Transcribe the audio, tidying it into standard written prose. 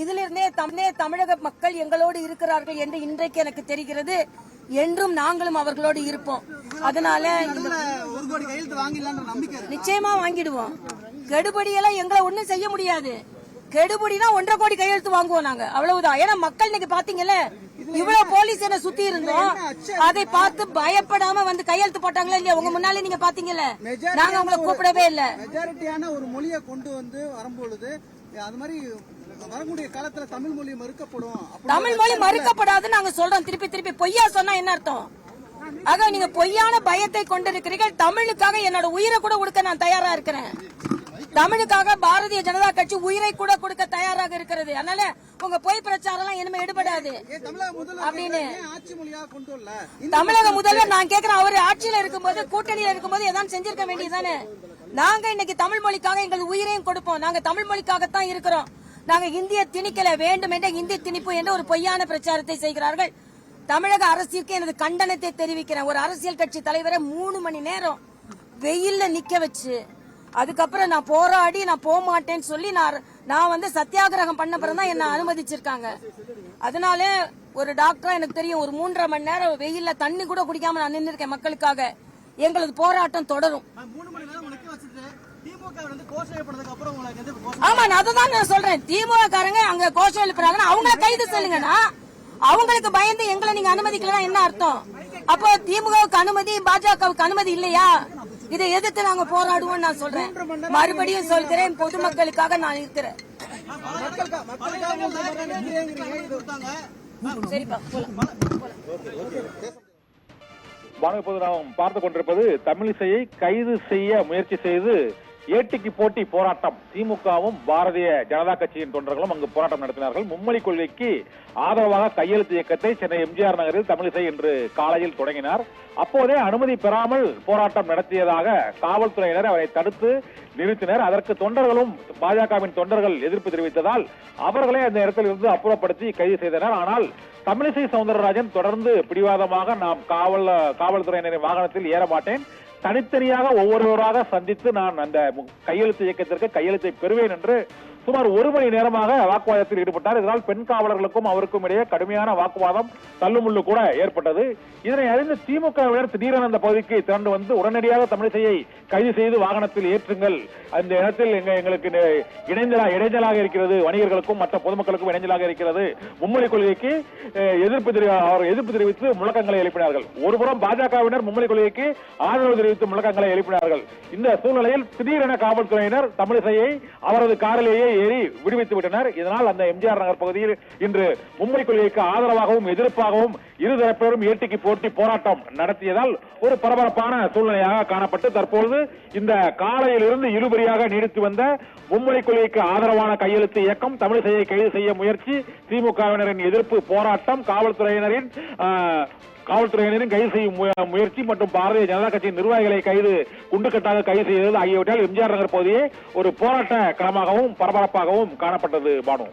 இதிலிருந்தே தமிழக மக்கள் எங்களோடு இருக்கிறார்கள் என்று இன்றைக்கு எனக்கு தெரிகிறது. என்றும் நாங்களும் அவர்களோடு இருப்போம். அதனால நிச்சயமா வாங்கிடுவோம். கெடுபடியெல்லாம் எங்களை ஒண்ணும் செய்ய முடியாது. கெடுபடினா 1.5 கோடி கையெழுத்து வாங்குவோம் நாங்க, அவ்வளவுதான். ஏன்னா மக்கள் இன்னைக்கு பாத்தீங்கல்ல, இவ்வளவு போலீஸ் என்ன சுத்தி இருந்தோம், அதை பார்த்து பயப்படாம வந்து கையெழுத்து போட்டாங்களா இல்லையா? உங்க முன்னாலே நீங்க பாத்தீங்கல்ல, நாங்க உங்களை கூப்பிடவே இல்ல. மெஜாரிட்டியான ஒரு மொழியை கொண்டு வந்து வரும்பொழுது அது மாதிரி வரக்கூடிய காலத்துல தமிழ் மொழி மறுக்கப்படும். தமிழ் மொழி மறுக்கப்படாது நாங்க சொல்றோம். திருப்பி பொய்யா சொன்னா என்ன அர்த்தம்? ஆக நீங்க பொய்யான பயத்தை கொண்டிருக்கிறீர்கள். தமிழுக்காக என்னோட உயிரை கூட கொடுக்க நான் தயாரா இருக்கிறேன். தமிழுக்காக பாரதிய ஜனதா கட்சி உயிரை கூட கொடுக்க தயாராக இருக்கிறது. அதனால உங்க பொய் பிரச்சாரம் எல்லாம் இனிமே எடுபடாது அப்படின்னு. தமிழக முதல்வர் நான் கேட்கிறேன், அவர் ஆட்சியில இருக்கும்போது கூட்டணியில இருக்கும்போது ஏதாவது செஞ்சிருக்க வேண்டியதானே? நாங்க இன்னைக்கு தமிழ் மொழிக்காக எங்கள் உயிரையும் கொடுப்போம். நாங்க தமிழ் மொழிக்காகத்தான் இருக்கிறோம். நாங்க இந்திய திணிக்கல, வேண்டும் என்ற இந்திய திணிப்பு என்ற ஒரு பொய்யான பிரச்சாரத்தை செய்கிறார்கள். தமிழக அரசிற்கு எனது கண்டனத்தை தெரிவிக்கிறேன். ஒரு அரசியல் கட்சி தலைவரை 3 மணி நேரம் வெயில்ல நிக்க வச்சு, அதுக்கப்புறம் நான் போராடி நான் போக மாட்டேன்னு சொல்லி நான் வந்து சத்தியாகிரகம் பண்ண பிறகு தான் என்ன அனுமதிச்சிருக்காங்க. அதனால ஒரு டாக்டரா எனக்கு தெரியும், ஒரு 3.5 மணி நேரம் வெயில்ல தண்ணி கூட குடிக்காம நான் நின்று இருக்கேன் மக்களுக்காக. எங்களது போராட்டம் தொடரும். ஆமா, அதுதான் நான் சொல்றேன். திமுக காரங்க அங்க கோஷம் எழுப்புறாங்கன்னா அவங்கள கைது சொல்லுங்கன்னா, அவங்களுக்கு பயந்து எங்களை நீங்க அனுமதிக்கலாம் என்ன அர்த்தம்? அப்போ திமுகவுக்கு அனுமதி, பாஜகவுக்கு அனுமதி இல்லையா? இதை எதிர்த்து நாங்க போராடுவோம். நான் சொல்றேன், மறுபடியும் சொல்கிறேன், பொதுமக்களுக்காக நான் இருக்கிறேன். சரிப்பா, இப்போது நாம் பார்த்துக் கொண்டிருப்பது தமிழிசையை கைது செய்ய முயற்சி செய்து ஏட்டிக்கு போட்டி போராட்டம். திமுகவும் பாரதிய ஜனதா கட்சியின் தொண்டர்களும் அங்கு போராட்டம் நடத்தினார்கள். மும்மொழி கொள்கைக்கு ஆதரவாக கையெழுத்து இயக்கத்தை சென்னை எம்ஜிஆர் நகரில் தமிழிசை இன்று காலையில் தொடங்கினார். அப்போதே அனுமதி பெறாமல் போராட்டம் நடத்தியதாக காவல்துறையினர் அவரை தடுத்து நிறுத்தினர். அதற்கு தொண்டர்களும் பாஜகவின் தொண்டர்கள் எதிர்ப்பு தெரிவித்ததால் அவர்களே அந்த இடத்தில் இருந்து அப்புறப்படுத்தி கைது செய்தனர். ஆனால் தமிழிசை சவுந்தரராஜன் தொடர்ந்து பிடிவாதமாக நாம் காவல்துறையினரின் வாகனத்தில் ஏற மாட்டேன், தனித்தனியாக ஒவ்வொருவராக சந்தித்து நான் அந்த கையெழுத்து இயக்கத்திற்கு கையெழுத்தை பெறுவேன் என்று சுமார் 1 மணி நேரமாக வாக்குவாதத்தில் ஈடுபட்டார். இதனால் பெண் காவலர்களுக்கும் அவருக்கும் இடையே கடுமையான வாக்குவாதம், தள்ளுமுள்ளு கூட ஏற்பட்டது. இதனை அறிந்து திமுகவினர் திடீரென அந்த பகுதிக்கு திரண்டு வந்து உடனடியாக தமிழிசையை கைது செய்து வாகனத்தில் ஏற்றுங்கள், அந்த இடத்தில் எங்களுக்கு இடைஞ்சலாக இருக்கிறது, வணிகர்களுக்கும் மற்ற பொதுமக்களுக்கும் இடைஞ்சலாக இருக்கிறது, மும்மொழி கொள்கைக்கு எதிர்ப்பு தெரிவித்து முழக்கங்களை எழுப்பினார்கள். ஒருபுறம் பாஜகவினர் மும்மொழி கொள்கைக்கு ஆதரவு தெரிவித்து முழக்கங்களை எழுப்பினார்கள். இந்த சூழ்நிலையில் திடீரென காவல்துறையினர் தமிழிசையை அவரது காரிலேயே ஏறி விடுவித்து விட்டனர். இதனால் அந்த எம்ஜிஆர் நகர் பகுதியில் இன்று மும்மொழி கொள்கைக்கு ஆதரவாகவும் எதிர்ப்பாகவும் இருதரப்பினரும் ஏட்டிக்கு போட்டி போராட்டம் நடத்தியதால் ஒரு பரபரப்பான சூழ்நிலையாக காணப்பட்டு தற்போது இந்த காலையில் இருந்து இழுபறியாக நீடித்து வந்த மும்மொழி கொள்கைக்கு ஆதரவான கையெழுத்து இயக்கம், தமிழிசையை கைது செய்ய முயற்சி, திமுகவினரின் எதிர்ப்பு போராட்டம், காவல்துறையினரின் கைது செய்யும் முயற்சி மற்றும் பாரதிய ஜனதா கட்சியின் நிர்வாகிகளை குண்டுக்கட்டாக கைது செய்தது ஆகியவற்றால் எம்ஜிஆர் நகர் பகுதியே ஒரு போராட்ட களமாகவும் பரபரப்பாகவும் காணப்பட்டது. பானு.